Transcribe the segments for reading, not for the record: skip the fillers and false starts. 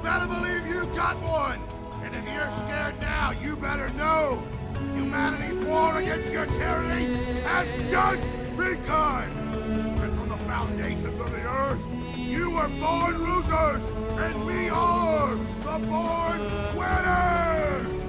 better believe you got one. And if you're scared now, you better know humanity's war against your tyranny has just begun. And from the foundations of the earth, you were born losers, and we are the born winners!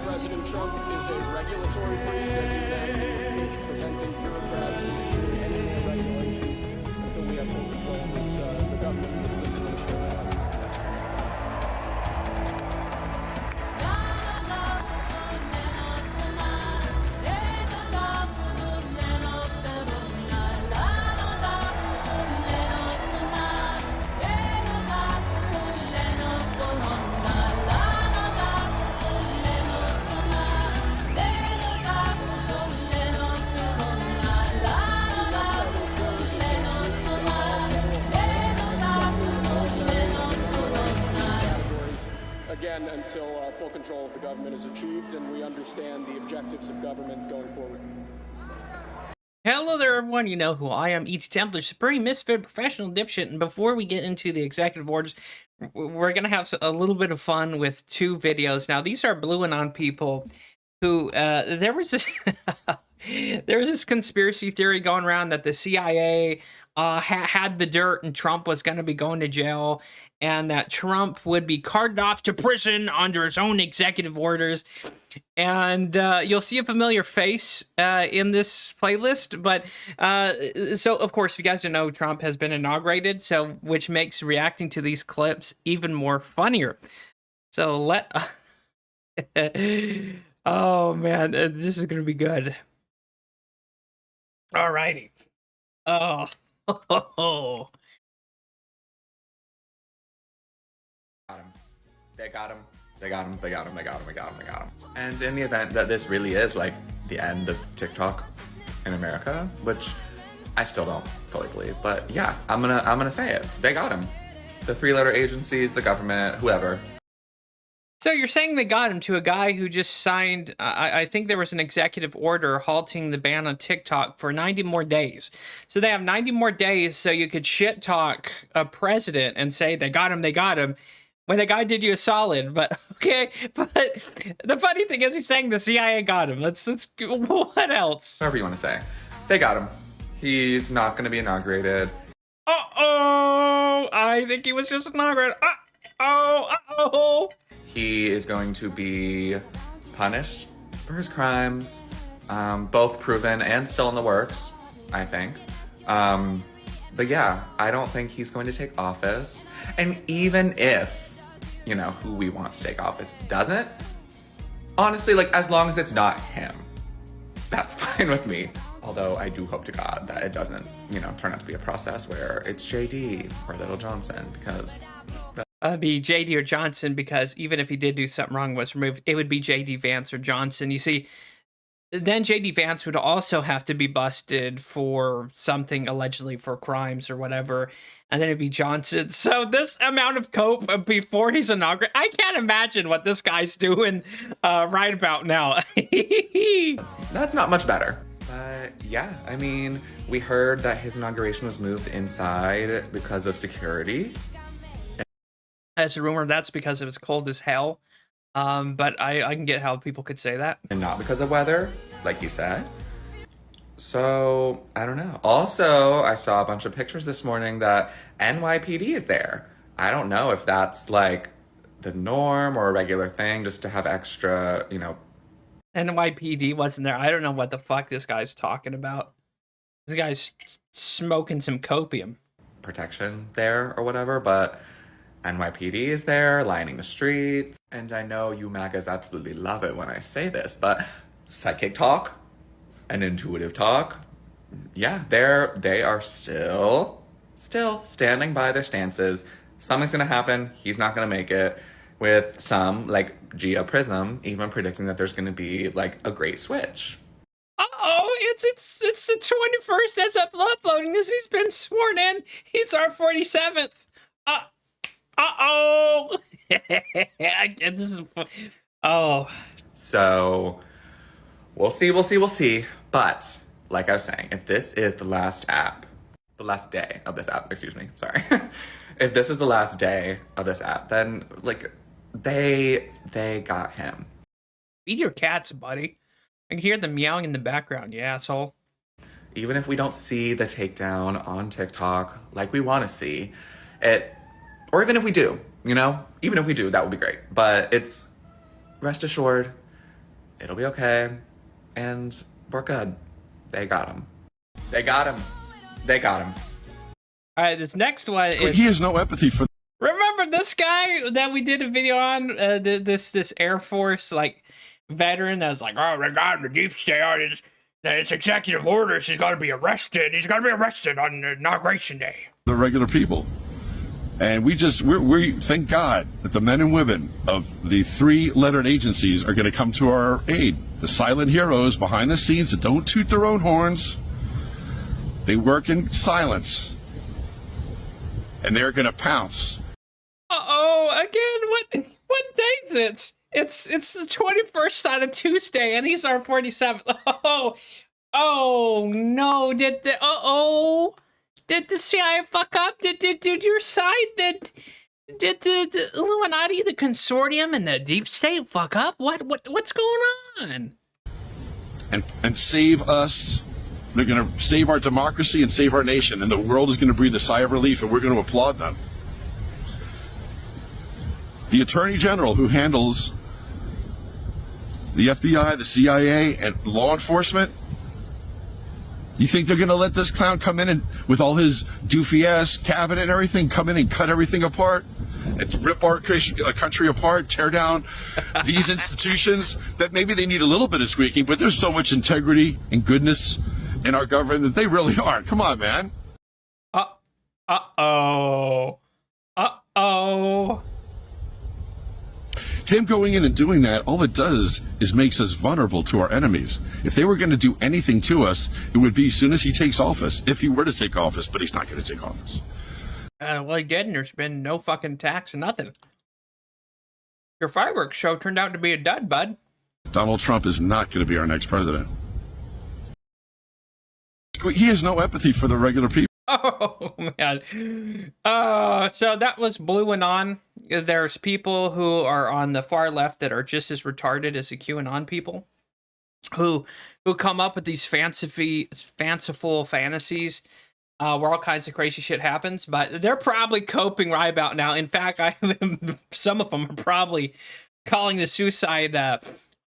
President Trump is a regulatory freeze, as you guys in his speech, preventing bureaucrats from issuing any more regulations until we have full control of this, the government of this administration. Again, until full control of the government is achieved and we understand the objectives of government going forward. Hello there, everyone. You know who I am, ETTemplar, Supreme Misfit Professional Dipshit. And before we get into the executive orders, we're going to have a little bit of fun with two videos. Now, these are Blue Anon people who, there was this conspiracy theory going around that the CIA had the dirt and Trump was going to be going to jail, and that Trump would be carted off to prison under his own executive orders. And you'll see a familiar face in this playlist. But so, of course, if you guys don't know, Trump has been inaugurated, so which makes reacting to these clips even more funnier. So oh, man, this is going to be good. Alrighty. Oh. They got him. And in the event that this really is like the end of TikTok in America, which I still don't fully believe, but yeah, I'm gonna say it. They got him. The three-letter agencies, the government, whoever. So you're saying they got him to a guy who just signed, I think there was an executive order halting the ban on TikTok for 90 more days. So they have 90 more days so you could shit talk a president and say they got him, when the guy did you a solid. But okay, but the funny thing is he's saying the CIA got him. Let's what else? Whatever you want to say. They got him. He's not going to be inaugurated. Uh-oh, I think he was just inaugurated. Uh-oh. He is going to be punished for his crimes, both proven and still in the works, I think. But yeah, I don't think he's going to take office. And even if, you know, who we want to take office doesn't, honestly, like, as long as it's not him, that's fine with me. Although I do hope to God that it doesn't, you know, turn out to be a process where it's JD or Little Johnson, because be JD or Johnson, because even if he did do something wrong was removed, it would be JD Vance or Johnson. You see, then JD Vance would also have to be busted for something allegedly for crimes or whatever, and then it'd be Johnson. So this amount of cope before he's inaugurated, I can't imagine what this guy's doing right about now. that's not much better. But yeah, I mean, we heard that his inauguration was moved inside because of security. As a rumor, that's because it was cold as hell. But I can get how people could say that. And not because of weather, like he said. So, I don't know. Also, I saw a bunch of pictures this morning that NYPD is there. I don't know if that's like the norm or a regular thing just to have extra, you know. NYPD wasn't there. I don't know what the fuck this guy's talking about. This guy's smoking some copium. Protection there or whatever, but NYPD is there, lining the streets. And I know you MAGAs absolutely love it when I say this, but psychic talk and intuitive talk, yeah, they are still standing by their stances. Something's gonna happen. He's not gonna make it. with some, like Gia Prism, even predicting that there's going to be like a great switch. Uh-oh, it's the 21st as I'm uploading this. He's been sworn in. He's our 47th. Uh-oh. This is... Oh. So we'll see. But like I was saying, if this is the last day of this app, excuse me, sorry. If this is the last day of this app, then like they got him. Feed your cats, buddy. I can hear them meowing in the background, you asshole. Even if we don't see the takedown on TikTok like we want to see it, or even if we do, you know, even if we do, that would be great. But it's, rest assured, it'll be okay, and we're good. They got him. They got him. They got him. All right, this next one is... He has no empathy for... Remember this guy that we did a video on? This Air Force, like, veteran that was like, oh, the guy in the deep state, it's executive orders, he's got to be arrested. He's got to be arrested on Inauguration Day. The regular people. And we thank God that the men and women of the three-lettered agencies are going to come to our aid. The silent heroes behind the scenes that don't toot their own horns. They work in silence. And they're going to pounce. Uh-oh, again, what day is it? It's the 21st on a Tuesday, and he's our 47th. Oh, no, did the CIA fuck up? Did your side, did the Illuminati, the consortium, and the deep state fuck up? What's going on? And save us. They're going to save our democracy and save our nation, and the world is going to breathe a sigh of relief, and we're going to applaud them. The Attorney General, who handles the FBI, the CIA, and law enforcement, you think they're going to let this clown come in and, with all his doofy-ass cabinet and everything, come in and cut everything apart, and rip our country apart, tear down these institutions that maybe they need a little bit of tweaking, but there's so much integrity and goodness in our government that they really aren't. Come on, man. Uh-oh. Him going in and doing that, all it does is makes us vulnerable to our enemies. If they were going to do anything to us, it would be as soon as he takes office, if he were to take office, but he's not going to take office. Well, he did, and there's been no fucking tax or nothing. Your fireworks show turned out to be a dud, bud. Donald Trump is not going to be our next president. He has no empathy for the regular people. Oh, man. So that was Blue Anon. There's people who are on the far left that are just as retarded as the QAnon people who come up with these fanciful fantasies where all kinds of crazy shit happens, but they're probably coping right about now. In fact, some of them are probably calling the suicide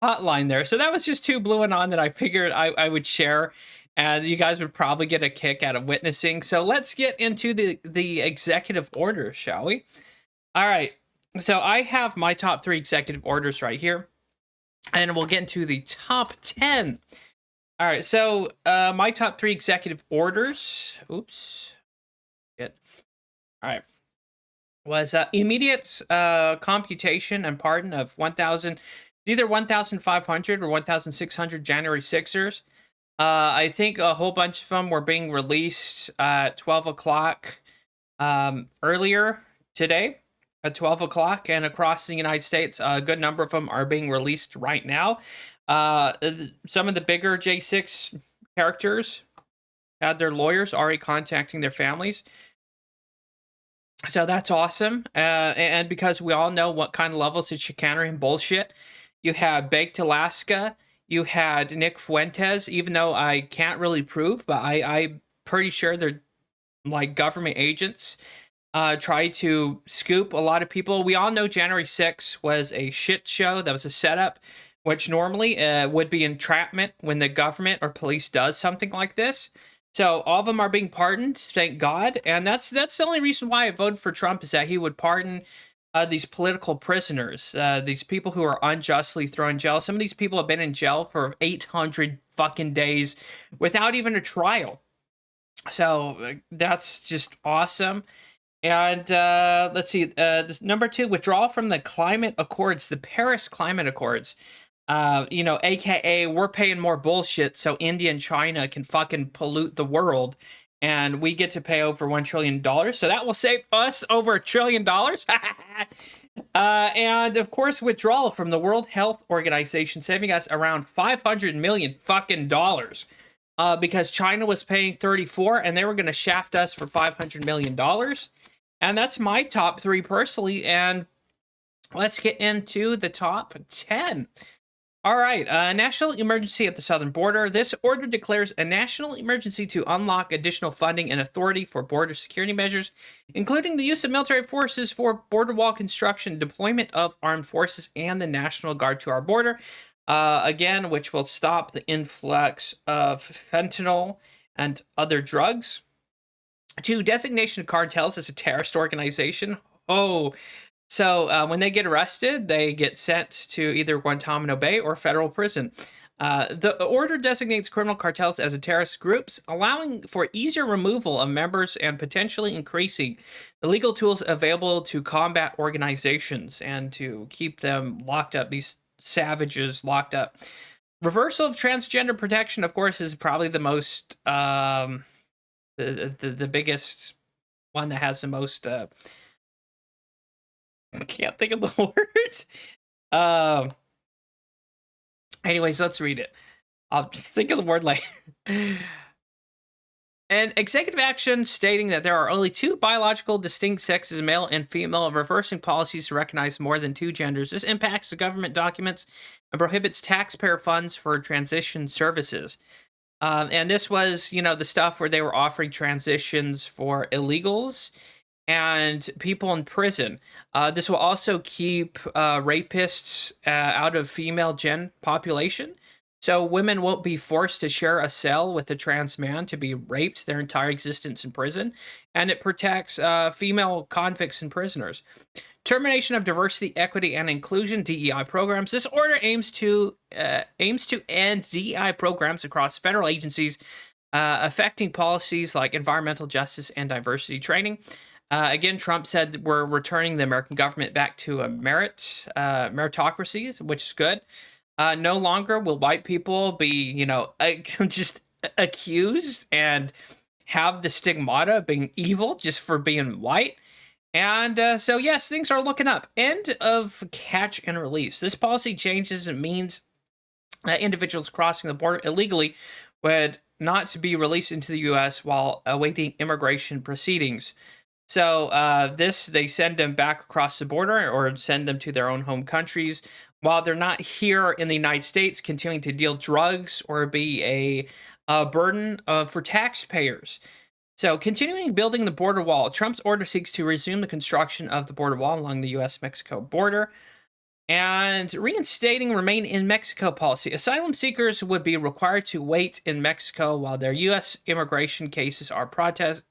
hotline there. So that was just two Blue Anon that I figured I would share. And you guys would probably get a kick out of witnessing. So let's get into the executive orders, shall we? All right. So I have my top 3 executive orders right here. And we'll get into the top 10. All right. So my top 3 executive orders. Oops. All right. Was immediate computation and pardon of either 1,500 or 1,600 January 6ers. I think a whole bunch of them were being released at 12 o'clock earlier today at 12 o'clock, and across the United States, a good number of them are being released right now. Some of the bigger J6 characters had their lawyers already contacting their families. So that's awesome. And because we all know what kind of levels of chicanery and bullshit, you have Baked Alaska. You had Nick Fuentes, even though I can't really prove, but I'm pretty sure they're like government agents, try to scoop a lot of people. We all know January 6th was a shit show. That was a setup, which normally would be entrapment when the government or police does something like this. So all of them are being pardoned, thank God. And that's the only reason why I voted for Trump, is that he would pardon these political prisoners, these people who are unjustly thrown in jail. Some of these people have been in jail for 800 fucking days without even a trial. So that's just awesome. And let's see, this number 2, withdrawal from the climate accords, the Paris Climate Accords. You know, AKA we're paying more bullshit so India and China can fucking pollute the world, and we get to pay over $1 trillion. So that will save us over $1 trillion. And of course, withdrawal from the World Health Organization, saving us around $500 million fucking dollars. Because China was paying 34 and they were going to shaft us for $500 million. And that's my top 3 personally. And let's get into the top 10. All right, national emergency at the southern border. This order declares a national emergency to unlock additional funding and authority for border security measures, including the use of military forces for border wall construction, deployment of armed forces, and the National Guard to our border. Again, which will stop the influx of fentanyl and other drugs. 2, designation of cartels as a terrorist organization. So when they get arrested, they get sent to either Guantanamo Bay or federal prison. The order designates criminal cartels as a terrorist groups, allowing for easier removal of members and potentially increasing the legal tools available to combat organizations and to keep them locked up, these savages locked up. Reversal of transgender protection, of course, is probably the most, the biggest one that has the most, I can't think of the word. Anyways, let's read it. I'll just think of the word later. An executive action stating that there are only 2 biological distinct sexes, male and female, reversing policies to recognize more than 2 genders. This impacts the government documents and prohibits taxpayer funds for transition services. And this was, you know, the stuff where they were offering transitions for illegals and people in prison. This will also keep rapists out of female gen population. So women won't be forced to share a cell with a trans man to be raped their entire existence in prison. And it protects female convicts and prisoners. Termination of diversity, equity, and inclusion, DEI programs. This order aims to end DEI programs across federal agencies, affecting policies like environmental justice and diversity training. Again, Trump said we're returning the American government back to a meritocracy, which is good. No longer will white people be, you know, just accused and have the stigmata of being evil just for being white. And so, yes, things are looking up. End of catch and release. This policy changes and means that individuals crossing the border illegally would not to be released into the U.S. while awaiting immigration proceedings. So they send them back across the border or send them to their own home countries while they're not here in the United States continuing to deal drugs or be a burden for taxpayers. So continuing building the border wall, Trump's order seeks to resume the construction of the border wall along the U.S.-Mexico border and reinstating remain in Mexico policy. Asylum seekers would be required to wait in Mexico while their U.S. immigration cases are processed,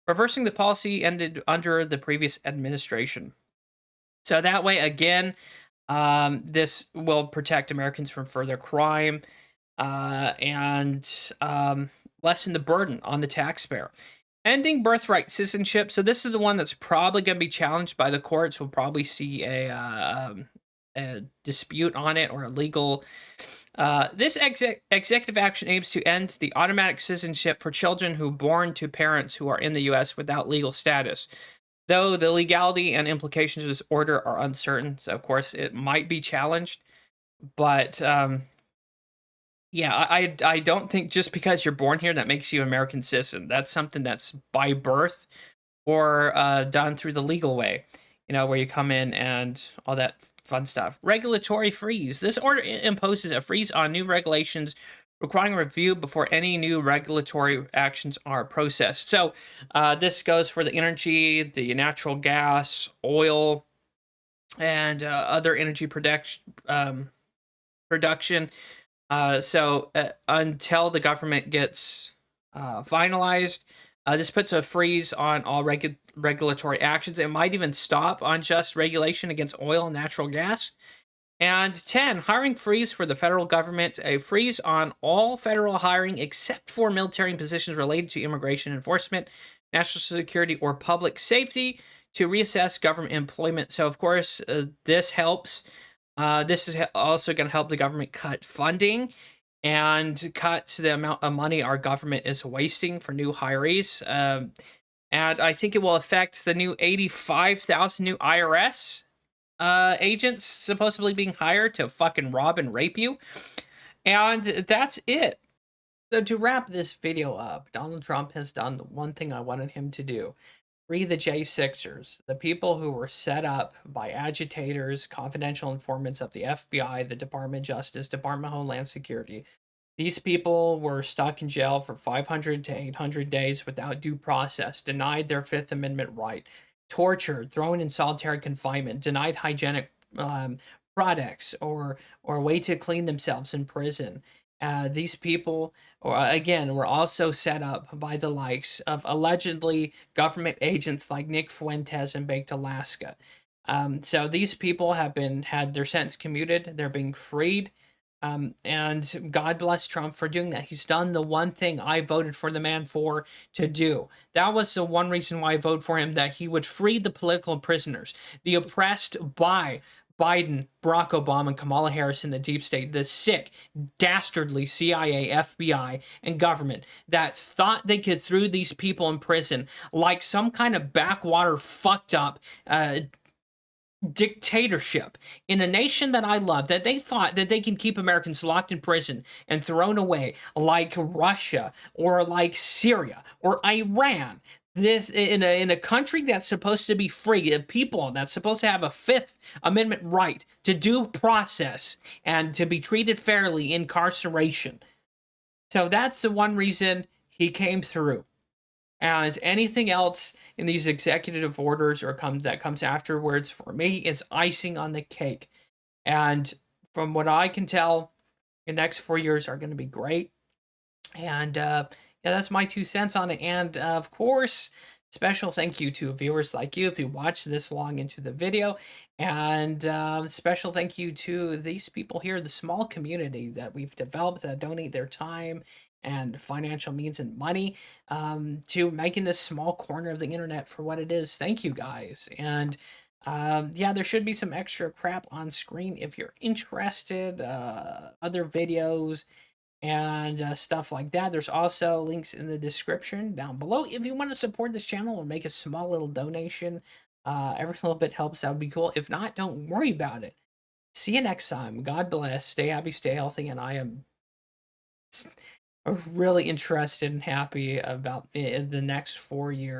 reversing the policy ended under the previous administration. So that way, again, this will protect Americans from further crime and lessen the burden on the taxpayer. Ending birthright citizenship. So this is the one that's probably going to be challenged by the courts. We'll probably see a dispute on it or a legal. This executive action aims to end the automatic citizenship for children who are born to parents who are in the U.S. without legal status. Though the legality and implications of this order are uncertain, so of course it might be challenged. But yeah, I don't think just because you're born here that makes you an American citizen. That's something that's by birth or done through the legal way, you know, where you come in and all that fun stuff. Regulatory freeze. This order imposes a freeze on new regulations requiring review before any new regulatory actions are processed. So this goes for the energy, the natural gas, oil, and other energy production. So until the government gets finalized, this puts a freeze on all regulatory actions. It might even stop unjust regulation against oil and natural gas. And 10, hiring freeze for the federal government, a freeze on all federal hiring except for military positions related to immigration enforcement. national security, or public safety to reassess government employment. So, of course, this helps. This is also going to help the government cut funding and cut the amount of money our government is wasting for new hirees. And I think it will affect the new 85,000 new IRS agents supposedly being hired to fucking rob and rape you. And that's it. So to wrap this video up, Donald Trump has done the one thing I wanted him to do. Free the J6ers, the people who were set up by agitators, confidential informants of the FBI, the Department of Justice, Department of Homeland Security. These people were stuck in jail for 500 to 800 days without due process, denied their Fifth Amendment right, tortured, thrown in solitary confinement, denied hygienic products or a way to clean themselves in prison. These people, again, were also set up by the likes of allegedly government agents like Nick Fuentes in Baked Alaska. So these people have had their sentence commuted. They're being freed. And God bless Trump for doing that. He's done the one thing I voted for the man for to do. That was the one reason why I voted for him, that he would free the political prisoners, the oppressed by Biden, Barack Obama, and Kamala Harris in the deep state, the sick, dastardly CIA, FBI, and government that thought they could throw these people in prison like some kind of backwater fucked up dictatorship in a nation that I love, that they thought that they can keep Americans locked in prison and thrown away like Russia or like Syria or Iran. This in a country that's supposed to be free, of people that's supposed to have a Fifth Amendment right to due process and to be treated fairly, incarceration. So that's the one reason he came through. And anything else in these executive orders or that comes afterwards, for me, is icing on the cake. And from what I can tell, the next 4 years are going to be great. And yeah, that's my 2 cents on it. And of course, special thank you to viewers like you if you watched this long into the video. And special thank you to these people here, the small community that we've developed that donate their time and financial means and money to making this small corner of the internet for what it is. Thank you guys. And yeah, there should be some extra crap on screen if you're interested, other videos and stuff like that. There's also links in the description down below if you want to support this channel or make a small little donation. Every little bit helps. That would be cool. If not, don't worry about it. See you next time. God bless. Stay happy, stay healthy, and I am really interested and happy about the next 4 years.